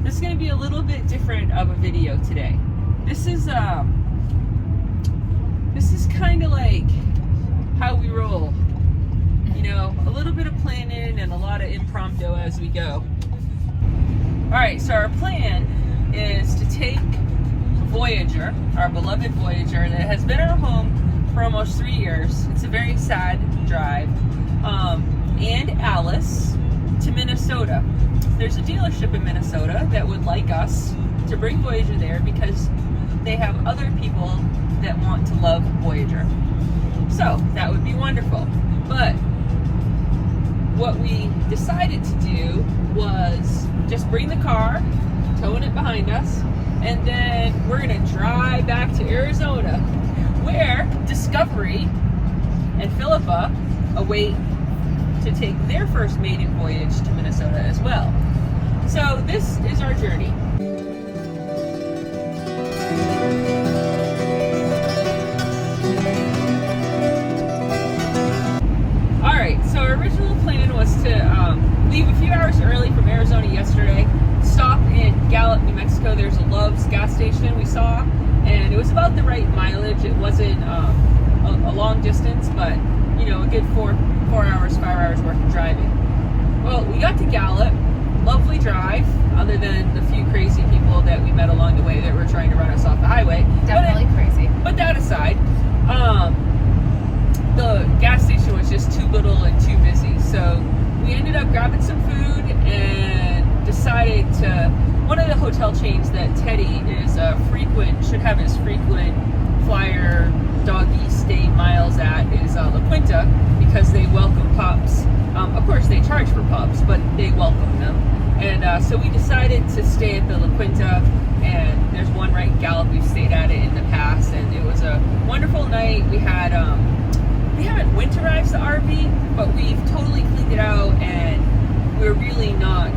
this is going to be a little bit different of a video today. This is kind of like how we roll. You know, a little bit of planning and a lot of impromptu as we go. All right, so our plan is to take Voyager, our beloved Voyager that has been our home for almost 3 years. It's a very sad drive. And Alice to Minnesota. There's a dealership in Minnesota that would like us to bring Voyager there because they have other people that want to love Voyager. So that would be wonderful. But what we decided to do was just bring the car, towing it behind us, and then we're gonna drive back to Arizona, where Discovery and Philippa await to take their first maiden voyage to Minnesota as well. So this is our journey. Alright, so our original plan was to leave a few hours early from Arizona yesterday, stop in Gallup, New Mexico. There's a Love's gas station we saw, and it was about the right mileage. It wasn't a long distance, but you know, a good 5 hours worth of driving. Well, we got to Gallup, lovely drive, other than the few crazy people that we met along the way that were trying to run us off the highway. Definitely crazy. But that aside, the gas station was just too little and too busy. So we ended up grabbing some food and decided to, one of the hotel chains that Teddy is should have his frequent flyer doggy stay miles at is La Quinta, because they welcome pups. Of course they charge for pups, but they welcome them. And so we decided to stay at the La Quinta, and there's one right in Gallup. We've stayed at it in the past, and it was a wonderful night. We had we haven't winterized the RV, but we've totally cleaned it out, and we're really not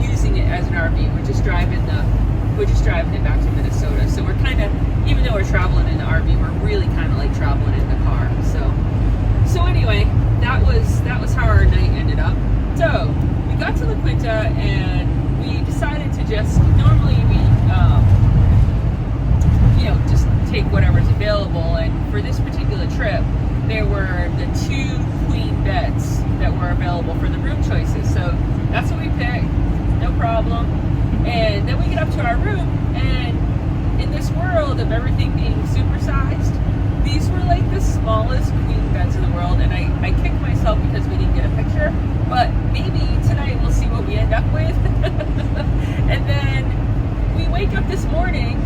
using it as an RV. We're just driving it back to Minnesota. So we're kind of, even though we're traveling in the RV, we're really kind of like traveling in the car. So anyway, that was how our night ended up. So we got to La Quinta, and we decided to just, normally we just take whatever's available, and for this particular trip there were the 2 queen beds that were available for the room choices. So that's what we picked, no problem. And then we get up to our room, and in this world of everything being supersized, these were like the smallest queen beds in the world. And I kicked myself because we didn't get a picture, but maybe tonight we'll see what we end up with. And then we wake up this morning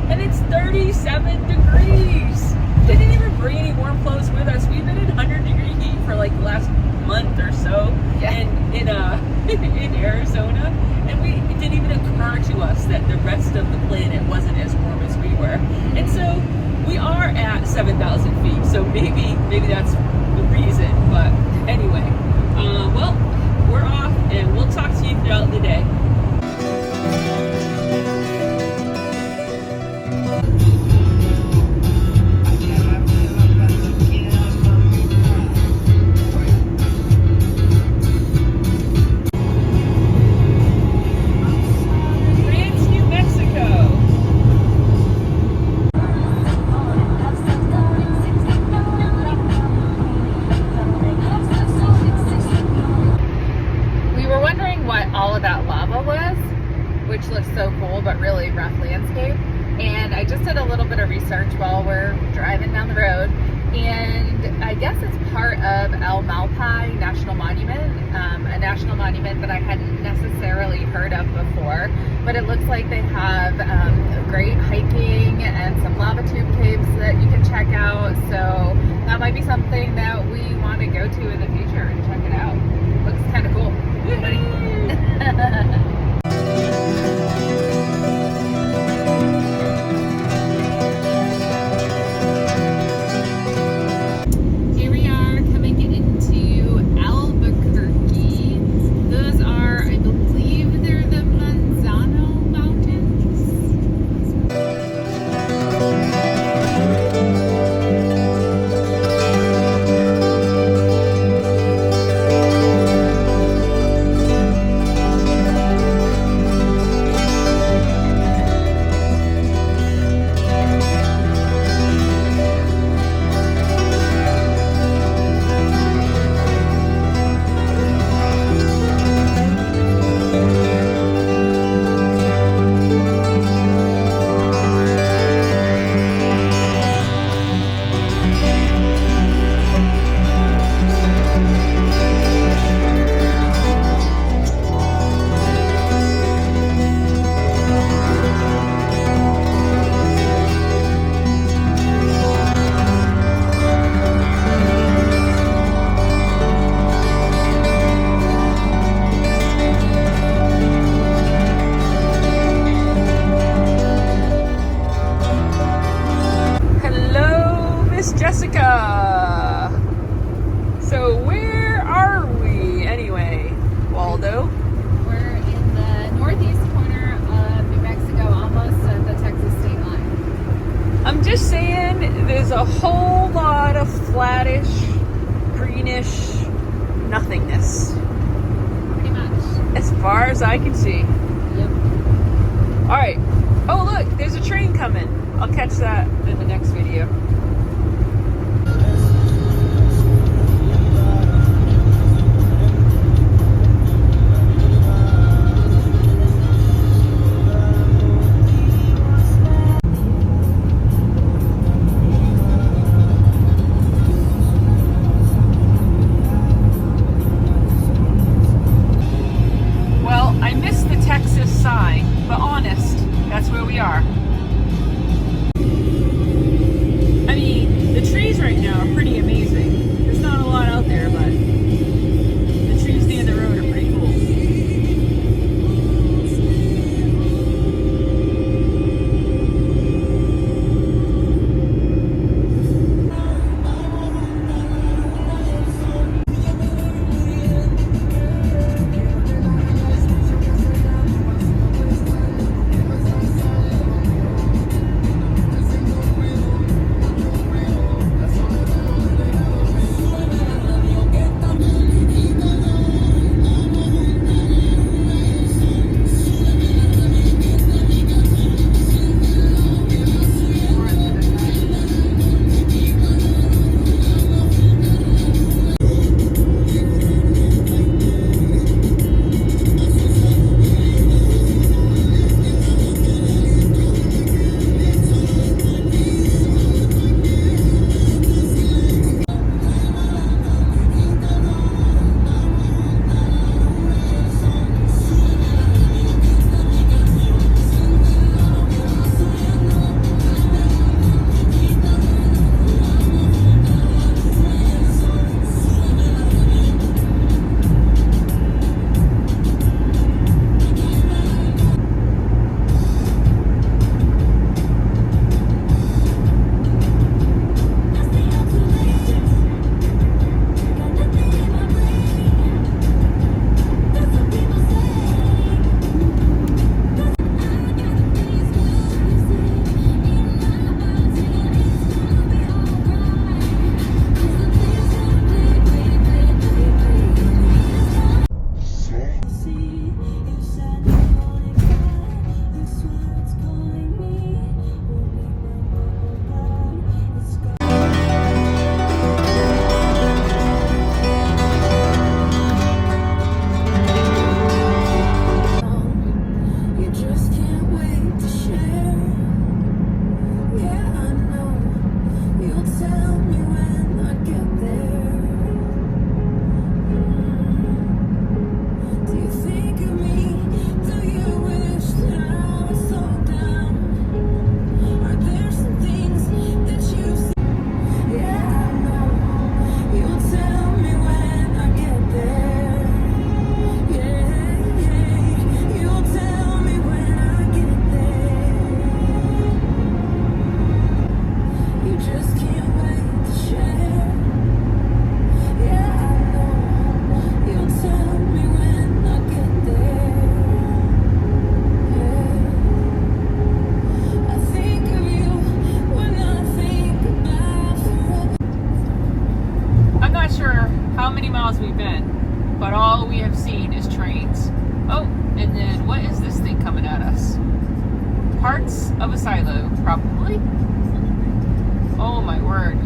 and it's 37 degrees. They didn't even bring any warm clothes with us. We've been in 100-degree heat for like the last month or so. Yeah. in Arizona, and it didn't even occur to us that the rest of the planet wasn't as warm as we were. And so we are at 7,000 feet, so maybe that's the reason. But anyway, well, we're off, and we'll talk to you throughout the day. While we're driving down the road, and I guess it's part of El Malpai National Monument, a national monument that I hadn't necessarily heard of before, but it looks like they have great hiking and some lava tube caves that you can check out, so that might be something that we want to go to in the future and check it out. Looks kind of cool. flattish, greenish nothingness. Pretty much. As far as I can see. Yep. Alright. Oh look, there's a train coming. I'll catch that in the next video. Well, I missed the Texas sign, but honest, that's where we are. I mean, the trees right now are pretty amazing. There's not a lot out there, but the trees near the road are pretty cool. We've been, but all we have seen is trains. Oh, and then what is this thing coming at us? Parts of a silo, probably. Oh my word.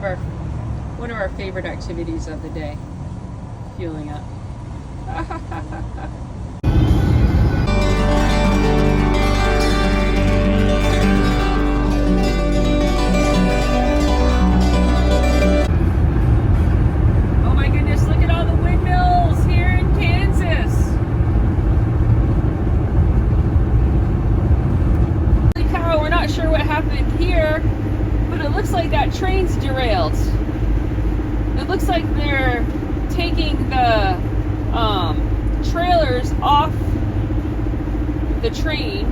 one of our favorite activities of the day. Fueling up. Oh my goodness, look at all the windmills here in Kansas. Holy cow, we're not sure what happened here, but it looks like that train's derailed. It looks like they're taking the trailers off the train,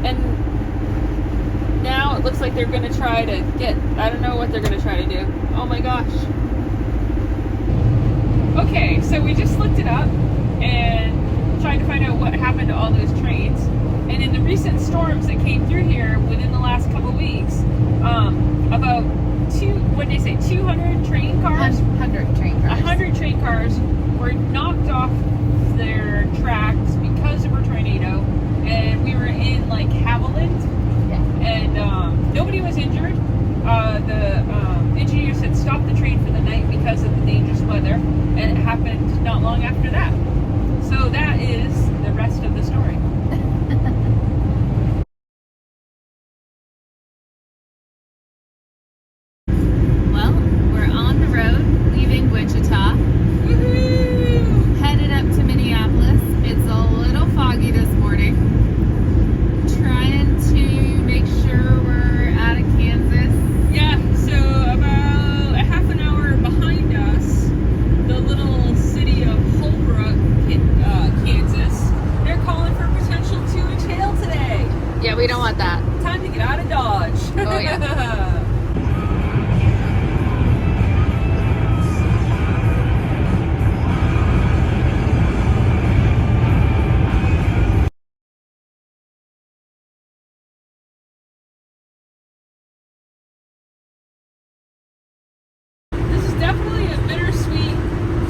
and now it looks like they're going to try to get, I don't know what they're going to try to do. Oh my gosh. Okay, so we just looked it up and tried to find out what happened to all those trains. And in the recent storms that came through here within the last couple weeks, about 200 train cars? 100 train cars. 100 train cars were knocked off their tracks because of a tornado, and we were in like Haviland, and nobody was injured. The engineers had stopped the train for the night because of the dangerous weather, and it happened not long after that. So that is the rest of the story. Well, we're on the road leaving Wichita, headed up to Minneapolis. It's a little foggy this morning. Trying to make sure we're out of Kansas. Yeah, so about a half an hour behind us, the little city of Holbrook, Kansas, they're calling for potential 2-inch hail today. Yeah, we don't want that. Time to get out of Dodge. Oh, yeah. This is definitely a bittersweet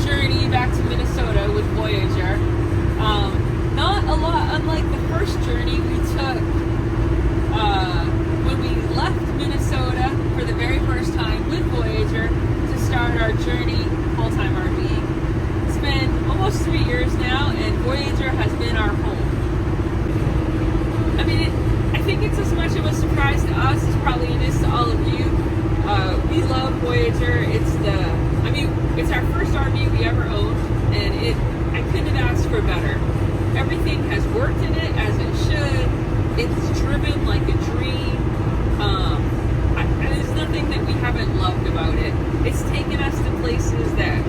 journey back to Minnesota with Voyager. Not a lot unlike the first journey we took when we left Minnesota for the very first time with Voyager to start our journey full-time RVing. It's been almost 3 years now, and Voyager has been our home. I mean, I think it's as much of a surprise to us as probably it is to all of you. We love Voyager. It's our first RV we ever owned, and I couldn't have asked for better. Everything has worked in it as it should. It's driven like a dream. There's nothing that we haven't loved about it. It's taken us to places that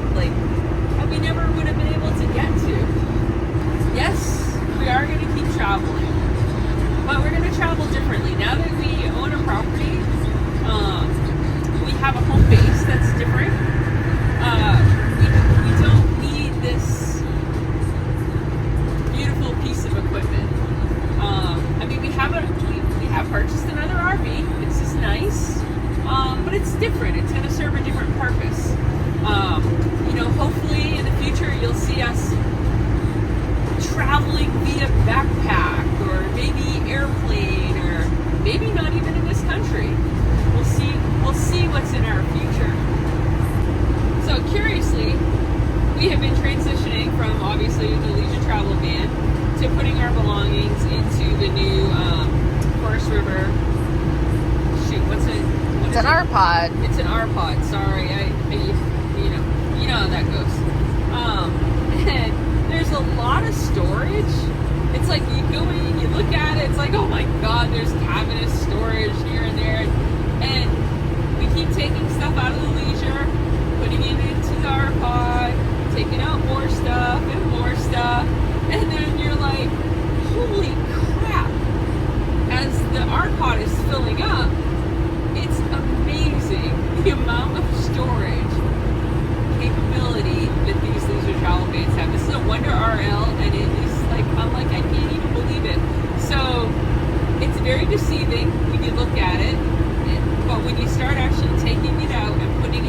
we never would have been able to get to. Yes, we are going to keep traveling, but we're going to travel differently. Now that we own a property, we have a home base that's different. We don't need this beautiful piece of equipment. We have purchased another RV. It's just nice, but it's different. It's going to serve a different purpose. Hopefully in the future you'll see us traveling via backpack, or maybe airplane, or maybe not even in this country. We'll see what's in our future. So curiously, we have been transitioning from obviously the leisure travel van to putting our belongings into the new Forest River. It's an R-Pod. It's an R-Pod. Sorry, you know how that goes. And there's a lot of storage. It's like you go in and you look at it. It's like, oh my God, there's cabinet storage here and there, and we keep taking stuff out of the leisure, putting it into the R-Pod, taking out more stuff, and then you're like, holy crap. As the R-Pod is filling up, it's amazing the amount of storage capability that these leisure travel vans have. This is a Wonder RL, and it is I can't even believe it. So it's very deceiving when you look at it, but when you start actually taking it out and putting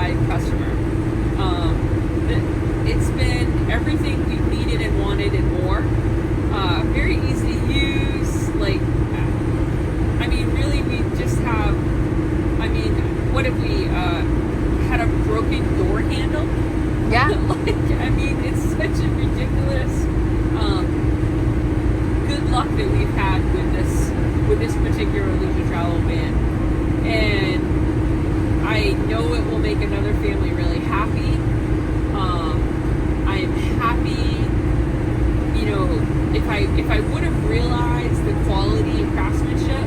satisfied customer. It's been everything we've needed and wanted and more. Very easy to use. Like, I mean, really, we just have. I mean, what if we had a broken door handle? Yeah. Like, I mean, it's such a ridiculous good luck that we've had with this particular leisure travel van, and I know it will make another family really happy. I am happy, you know, if I would have realized the quality and craftsmanship,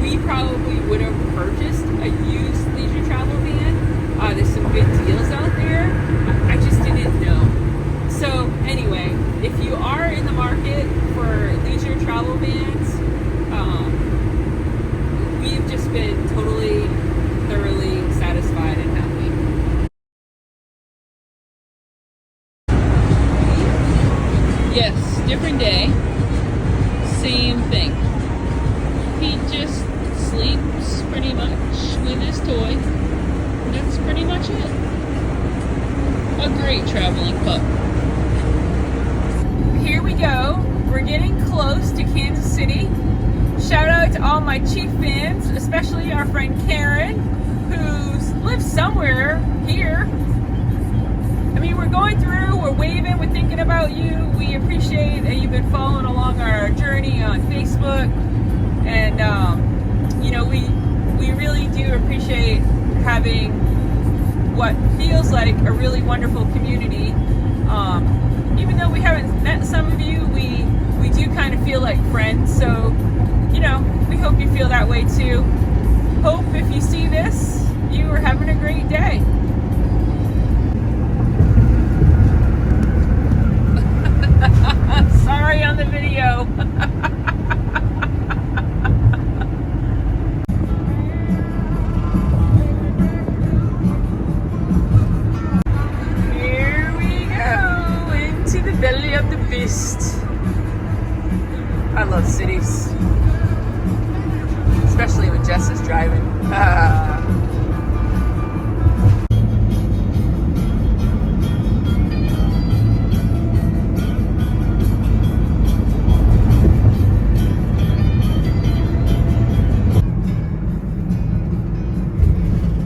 we probably would have purchased a used leisure travel van. There's some good deals out there. I just didn't know. So anyway, if you are in the market for leisure travel vans, we've just been totally, thoroughly satisfied and happy. Yes, different day, same thing. He just sleeps pretty much with his toy. That's pretty much it. A great traveling pup. Here we go. We're getting close to Kansas City. Shout out to all my Chief fans, especially our friend Karen, who lives somewhere here. I mean, we're going through, we're waving, we're thinking about you. We appreciate that you've been following along our journey on Facebook. And, you know, we really do appreciate having what feels like a really wonderful community. Even though we haven't met some of you, we do kind of feel like friends. So, you know, we hope you feel that way too. Hope if you see this, you are having a great day. Sorry on the video. Here we go into the belly of the beast. I love cities, especially when Jess is driving.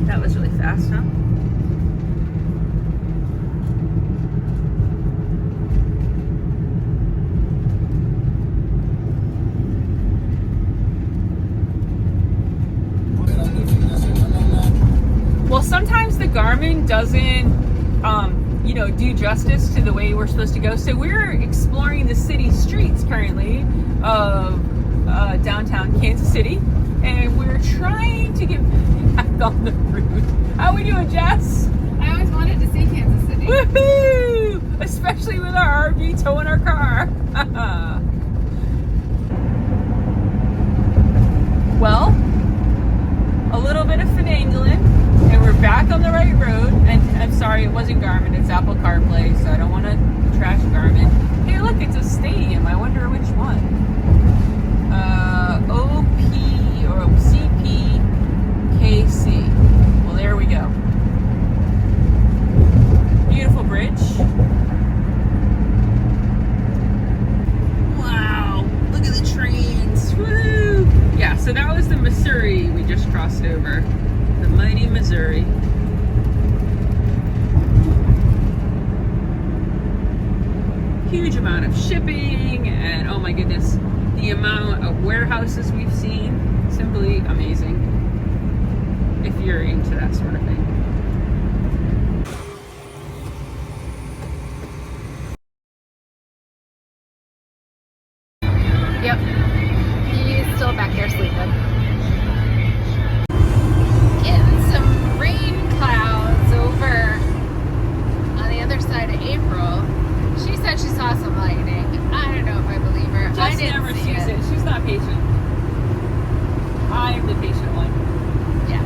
That was really fast, huh? Well, sometimes the Garmin doesn't, you know, do justice to the way we're supposed to go. So we're exploring the city streets currently of downtown Kansas City, and we're trying to get back on the route. How we doing, Jess? I always wanted to see Kansas City. Woohoo! Especially with our RV towing our car. Well, a little bit of finagling, and we're back on the right road. And I'm sorry, it wasn't Garmin, it's Apple CarPlay, so I don't want to trash Garmin. Hey, look, it's a stadium. I wonder which one. OP or CPKC. Well, there we go. Beautiful bridge. Wow, look at the trains. Woo! Yeah, so that was the Missouri we just crossed over. The mighty Missouri. Huge amount of shipping, and oh my goodness, the amount of warehouses we've seen, simply amazing. If you're into that sort of thing. Yep. He's still back there sleeping. Getting some rain clouds over on the other side of April. She said she saw some lightning. I don't know if I believe her. I Jess didn't never see sees it. She's not patient. I'm the patient one. Yeah.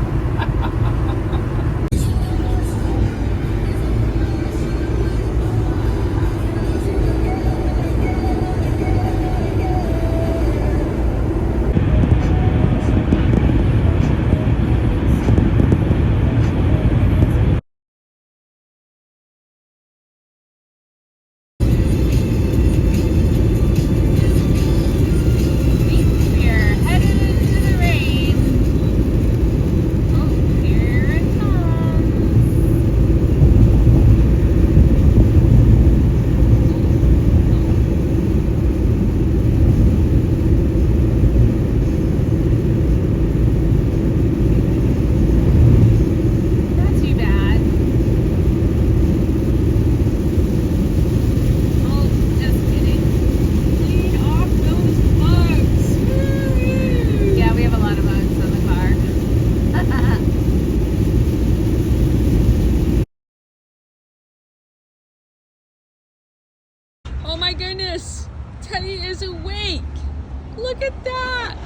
Look at that.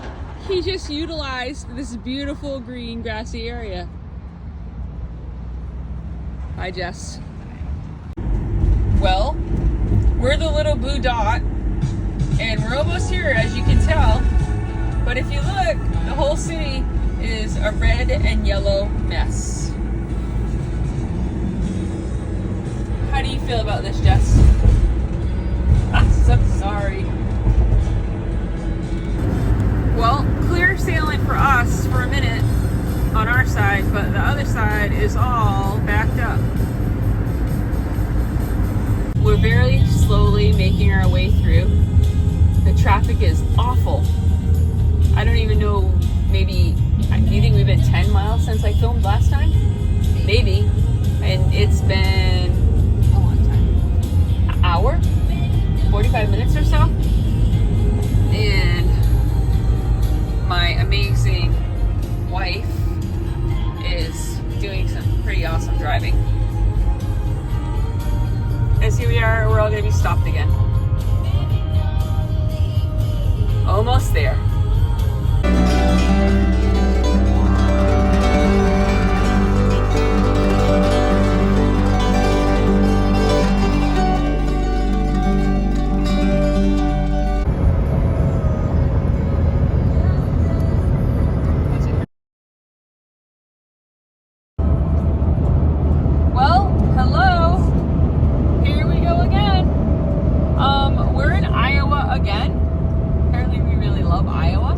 He just utilized this beautiful green grassy area. Hi, Jess. Well, we're the little blue dot, and we're almost here, as you can tell. But if you look, the whole city is a red and yellow mess. How do you feel about this, Jess? I'm so sorry. Well, clear sailing for us for a minute on our side, but the other side is all backed up. We're very slowly making our way through. The traffic is awful. I don't even know, maybe, do you think we've been 10 miles since I filmed last time? Maybe. And it's been A long time. an hour? 45 minutes or so? And my amazing wife is doing some pretty awesome driving. As here we are, we're all gonna be stopped again. Almost there. Well, hello. Here we go again. We're in Iowa again. Apparently we really love Iowa.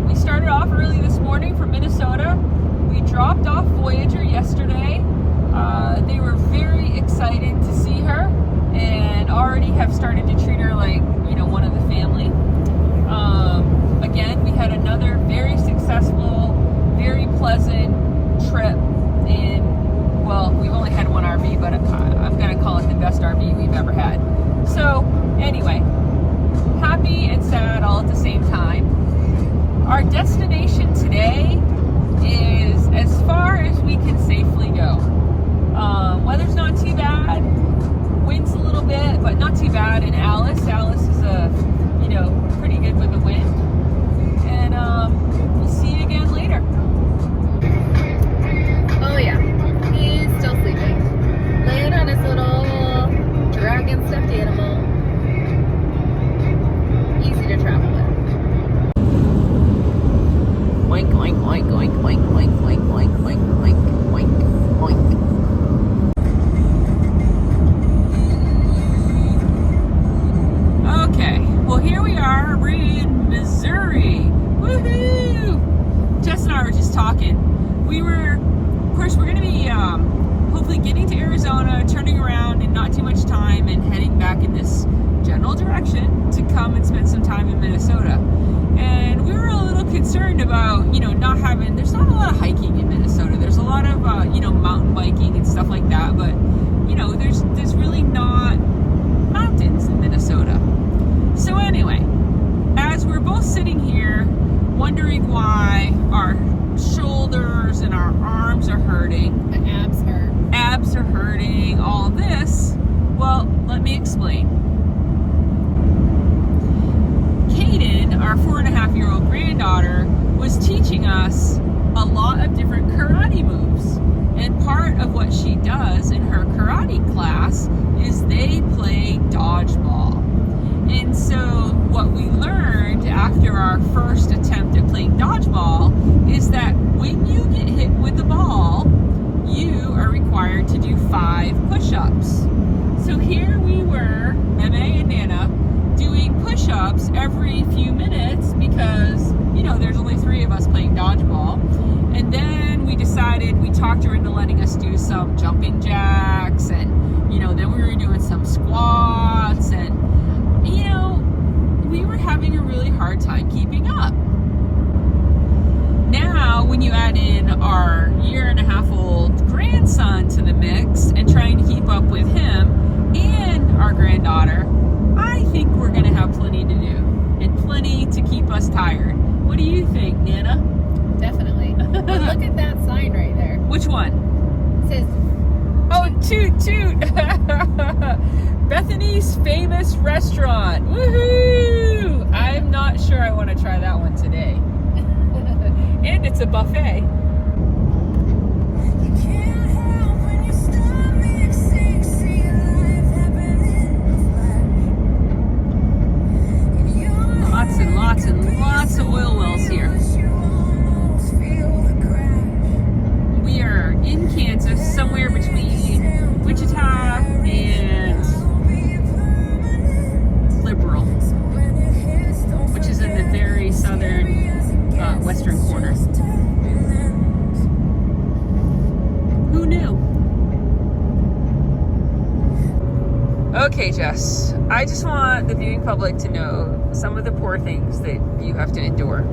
We started off early this morning from Minnesota. We dropped off Voyager yesterday. They were very excited to see her and already have started to treat her like, you know, one of the family. Again, we had another very successful, very pleasant trip in, well, we've only had one RV, but I'm going to call it the best RV we've ever had. So, anyway, happy and sad all at the same time. Our destination today is as far as we can safely go. Weather's not too bad. Wind's a little bit, but not too bad in Alice. Alice is pretty good with the wind. And we'll see you again later. Oh yeah, he's still sleeping. Laying on his little dragon stuffed animal. Easy to travel with. Oink, oink, oink, oink, oink, oink, oink, oink, oink, oink, oink, oink. Okay, well here we are. We're in Missouri. Woohoo! Jess and I were just talking. Of course, we're going to be hopefully getting to Arizona, turning around in not too much time, and heading back in this general direction to come and spend some time in Minnesota. And we were a little concerned about, not having, there's not a lot of hiking in Minnesota. There's a lot of, mountain biking and stuff like that, but, there's really not mountains in Minnesota. So anyway, as we're both sitting here wondering why our shoulders and our arms are hurting, The abs hurt. are hurting, all this, well, let me explain. Kaden, our 4.5-year-old granddaughter, was teaching us a lot of different karate moves. And part of what she does in her karate class is they play dodgeball. And so what we learned after our first attempt at playing dodgeball is that when you get hit with the ball, you are required to do 5 push-ups. So here we were, Meme and Nana, doing push-ups every few minutes because, there's only 3 of us playing dodgeball. And then we decided, we talked her into letting us do some jumping jacks, and, then we were doing some squats, and, we were having a really hard time keeping up. Now, when you add in our 1.5-year-old grandson to the mix and trying to keep up with him and our granddaughter, I think we're going to have plenty to do and plenty to keep us tired. What do you think, Nana? Definitely. But look at that sign right there. Which one? It says, Oh, toot toot! Bethany's famous restaurant. Woohoo! I'm not sure I want to try that one today. And it's a buffet. Lots and lots and lots of oil wells here. We are in Kansas, somewhere between Wichita and Liberal, which is in the very southern western corner. Who knew? Okay, Jess, I just want the viewing public to know some of the poor things that you have to endure. A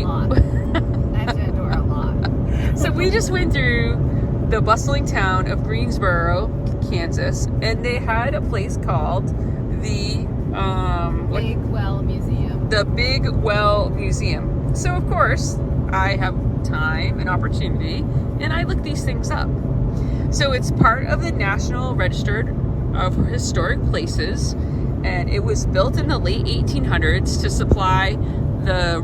lot. I have to endure a lot. So we just went through the bustling town of Greensboro, Kansas, and they had a place called the Big Well Museum. The Big Well Museum. So of course, I have time and opportunity, and I look these things up. So it's part of the National Register of Historic Places, and it was built in the late 1800s to supply the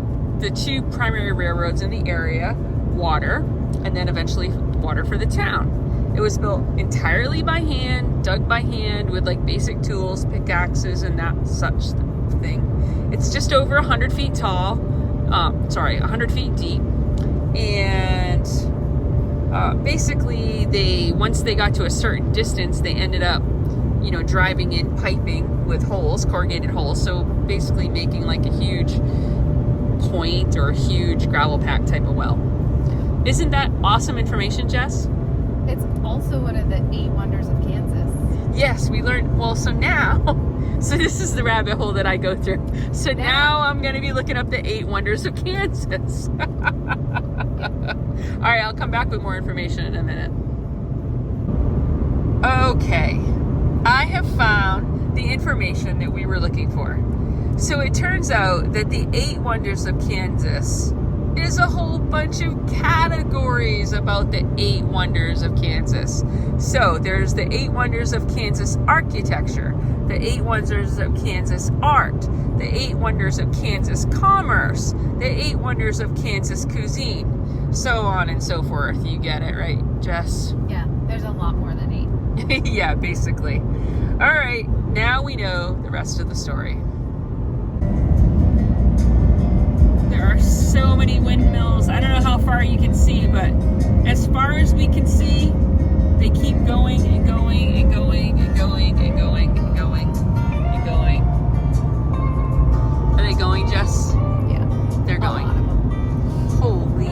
two primary railroads in the area water, and then eventually water for the town. It was built entirely by hand, dug by hand with like basic tools, pickaxes, and that such thing. It's just over 100 feet tall, 100 feet deep, and basically once they got to a certain distance, they ended up, driving in piping with holes, corrugated holes, so basically making like a huge point or a huge gravel pack type of well. Isn't that awesome information, Jess? It's also one of the 8 wonders of Kansas. Yes, we learned. Well, so this is the rabbit hole that I go through. So now I'm going to be looking up the 8 wonders of Kansas. All right, I'll come back with more information in a minute. Okay, I have found the information that we were looking for. So it turns out that the 8 wonders of Kansas is a whole bunch of categories about the 8 wonders of Kansas. So there's the 8 wonders of Kansas architecture, the 8 wonders of Kansas art, the 8 wonders of Kansas commerce, the 8 wonders of Kansas cuisine, so on and so forth. You get it, right, Jess? Yeah, there's a lot more than 8. Yeah, basically. All right, now we know the rest of the story. There are so many windmills. I don't know how far you can see, but as far as we can see, they keep going and going and going and going and going and going and going. Are they going, Jess? Yeah. They're going. A lot of them. Holy.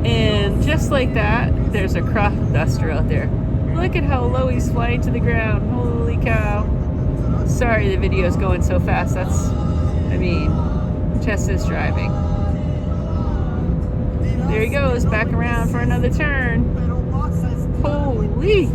And just like that, there's a crop duster out there. Look at how low he's flying to the ground. Holy cow. Sorry the video's going so fast. Jess is driving. There he goes, back around for another turn. Holy.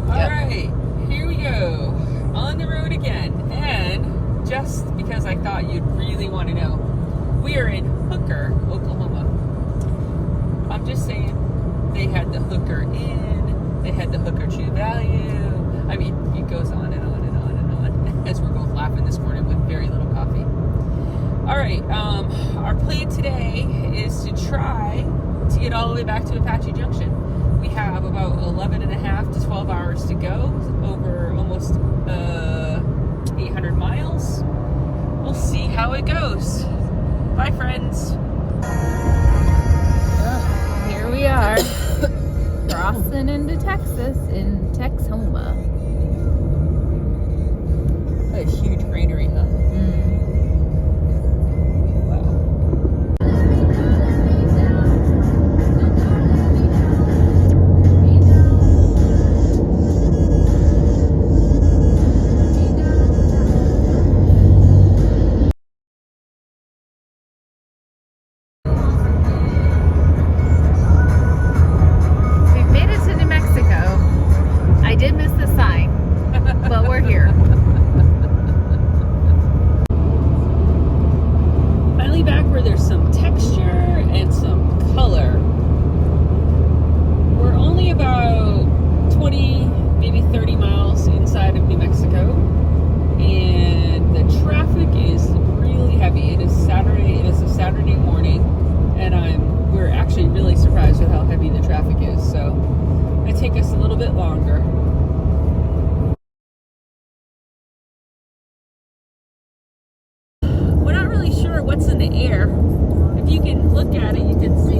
Alright, here we go. On the road again. And just because I thought you'd really want to know, we are in Hooker, Oklahoma. I'm just saying, they had the Hooker Inn, they had the Hooker True Value. It goes on and on and on and on, as we're both laughing this morning with very little coffee. Alright, our plan today is to try to get all the way back to Apache Junction. We have about 11 and a half to 12 hours to go, over almost 800 miles. We'll see how it goes. Bye, friends. Well, here we are, crossing into Texas in Texhoma. A huge granary, huh? is, so it take us a little bit longer. We're not really sure what's in the air. If you can look at it, you can see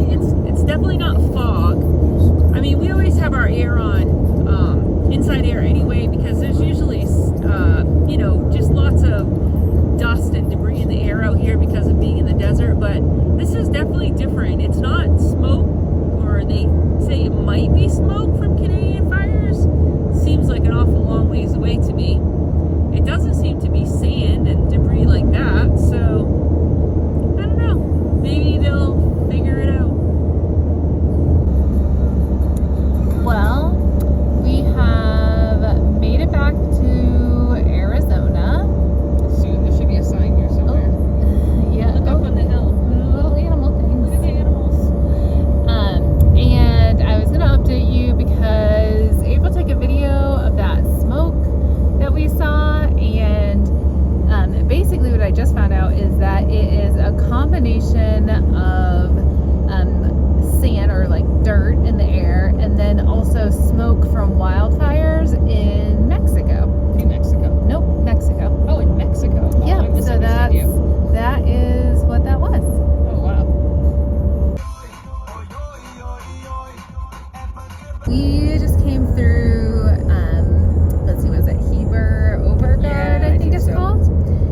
it's definitely not fog. I mean, we always have our air on, inside air anyway, because there's usually, you know, just lots of dust and debris in the air out here because of being in the desert. But this is definitely different. It's not smoke, or they say it might be smoke from Canadian fires. Seems like an awful long ways away to me. It doesn't seem to be sand and debris like that, so I don't know. Maybe they'll figure it out. Well, we have made it back to Arizona. Soon there should be a sign here somewhere. Oh, yeah. Look up on the hill. Little animal things. Look at the animals. And I was going to update you because April took a video of that smoke that we saw, and basically what I just found out is that it is a combination of sand or like dirt in the air, and then also smoke from wildfires in Mexico. New Mexico. Nope, Mexico. Oh, in Mexico. Oh, Yeah, I so misunderstood you. that is what that was. Oh, wow. We just came through, let's see, was it Heber Overgaard, Yeah, I think it's so. called?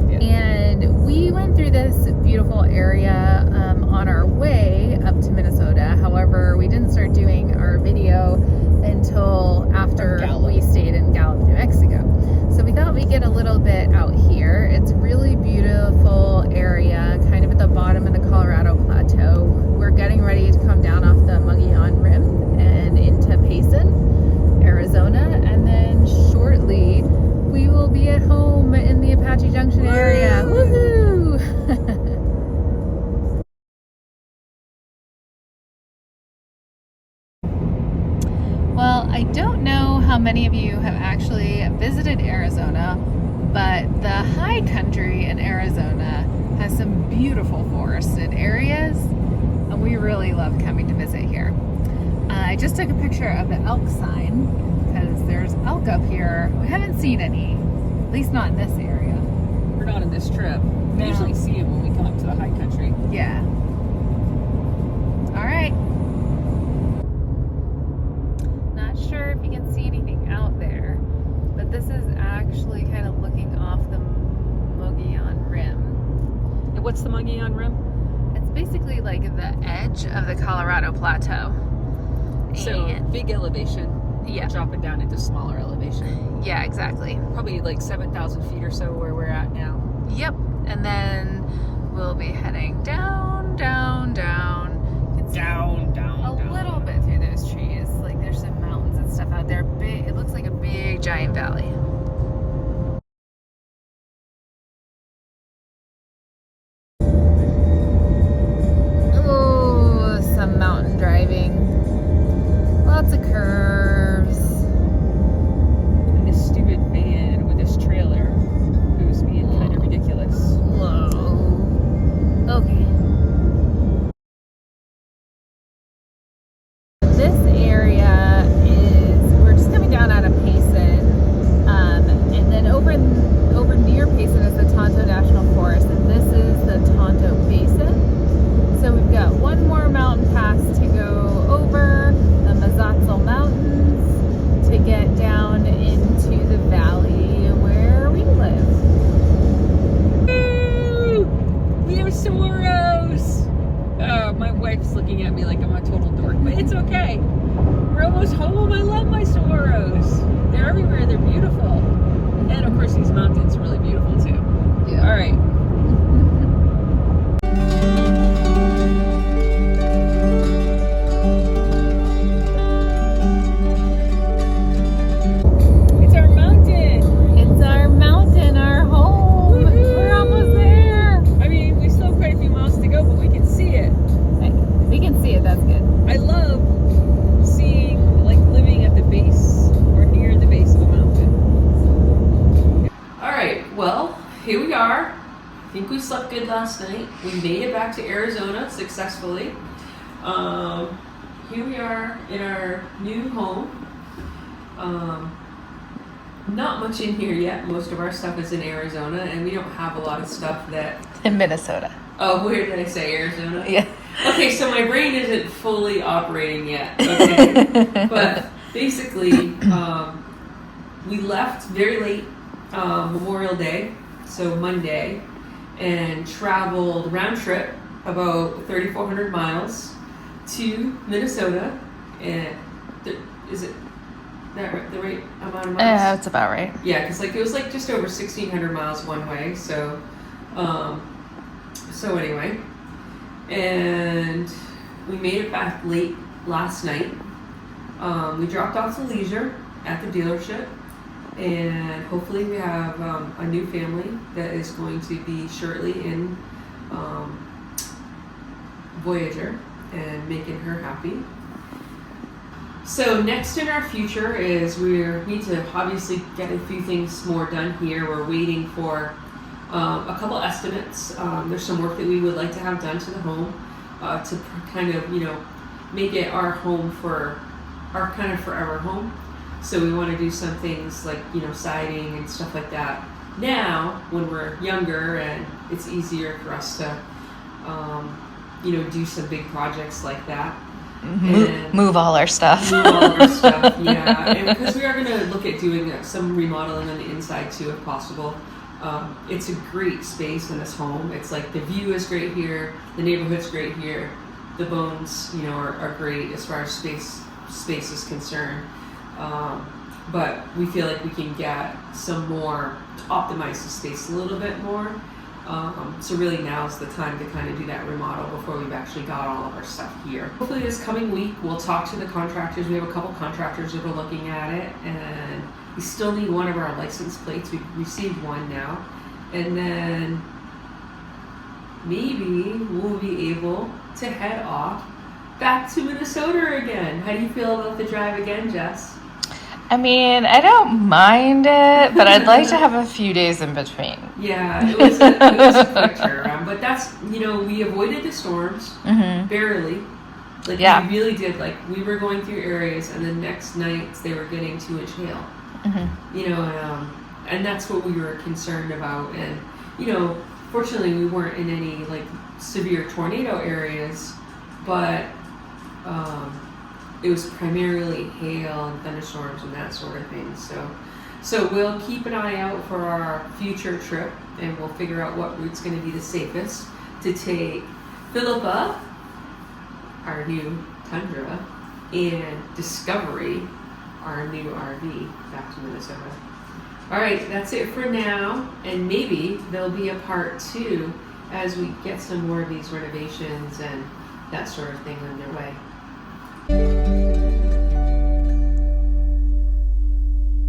Yeah. And we went through this beautiful area on our way up to Minnesota. However, we didn't start doing our video until after Gallup. we stayed in Gallup, New Mexico. So we thought we'd get a little bit out here. It's a really beautiful area, kind of at the bottom of the Colorado Plateau. We're getting ready to come down off the Mogollon Rim and into Payson, Arizona, and then shortly we will be at home in the Apache Junction area. Woohoo! Well, I don't know how many of you have actually visited Arizona, but the high country in Arizona has some beautiful forested areas, and we really love coming to visit here. I just took a picture of the elk sign because there's elk up here. We haven't seen any, at least not in this area. We're not in this trip. We No. usually see them when we come up to the high country. Yeah. All right. Not sure if you can see anything out there, but this is actually kind of looking off the Mogollon Rim. And what's the Mogollon Rim? It's basically like the edge of the Colorado Plateau. So And- big elevation. Yeah. Dropping down into smaller elevation. Yeah, exactly. Probably like 7,000 feet or so where we're at now. Yep. And then we'll be heading down, down, down. You can see Down, down, a down. little bit through those trees. Like there's some mountains and stuff out there. Big, it looks like a big giant valley. Oh, some mountain driving. Lots of curves. And this stupid van with this trailer who's being kind of ridiculous. Whoa. Okay. This area is, we're just coming down out of Payson, and then over near Payson is the Tonto National Forest, and this is the Tonto Basin. So we've got one more mountain pass to go over, the Mazatzal Mountains, to get down into the valley where we live. Woo! We have Soros! My wife's looking at me like I'm a total dork, but it's okay. We're almost home. I love my Soros. They're everywhere. They're beautiful. And of course, these mountains are really beautiful too. Yeah. All right. It's our mountain. It's our mountain, our home. Woohoo! We're almost there. I mean, we still have quite a few miles to go, but we can see it. We can see it, that's good. I love seeing, like, living at the base or near the base of a mountain. All right, well, here we are. I think we slept good last night. We made it back to Arizona successfully. here we are in our new home. Not much in here yet. Most of our stuff is in Arizona, and we don't have a lot of stuff that... In Minnesota. Oh, where did I say? Arizona? Yeah. Okay, so my brain isn't fully operating yet. Okay. But basically, we left very late Memorial Day, so Monday, and traveled round trip about 3,400 miles to Minnesota. And is it that the right amount of miles? Yeah, that's about right. Yeah, because like it was like just over 1,600 miles one way. So, so anyway, and we made it back late last night. We dropped off the Leisure at the dealership, and hopefully we have a new family that is going to be shortly in Voyager and making her happy. So next in our future is we need to obviously get a few things more done here. We're waiting for a couple estimates. There's some work that we would like to have done to the home to kind of, make it our home for our kind of forever home. So we want to do some things like, siding and stuff like that now when we're younger, and it's easier for us to, do some big projects like that. Move all our stuff. Move all of our stuff, yeah. And because we are going to look at doing some remodeling on the inside too, if possible. It's a great space in this home. It's like the view is great here, the neighborhood's great here, the bones, are great as far as space is concerned. But we feel like we can get some more to optimize the space a little bit more. So really now's the time to kind of do that remodel before we've actually got all of our stuff here. Hopefully this coming week we'll talk to the contractors. We have a couple contractors that are looking at it, and we still need one of our license plates. We've received one now, and then maybe we'll be able to head off back to Minnesota again. How do you feel about the drive again, Jess? I mean, I don't mind it, but I'd like to have a few days in between. Yeah, it was a quick turnaround, but that's, we avoided the storms, barely. Like, Yeah. we really did. Like, we were going through areas, and the next nights they were getting 2-inch hail. And that's what we were concerned about. And, fortunately we weren't in any, like, severe tornado areas, but, it was primarily hail and thunderstorms and that sort of thing. So we'll keep an eye out for our future trip, and we'll figure out what route's going to be the safest to take Philippa, our new Tundra, and Discovery, our new RV, back to Minnesota. All right, that's it for now, and maybe there'll be a part 2 as we get some more of these renovations and that sort of thing underway.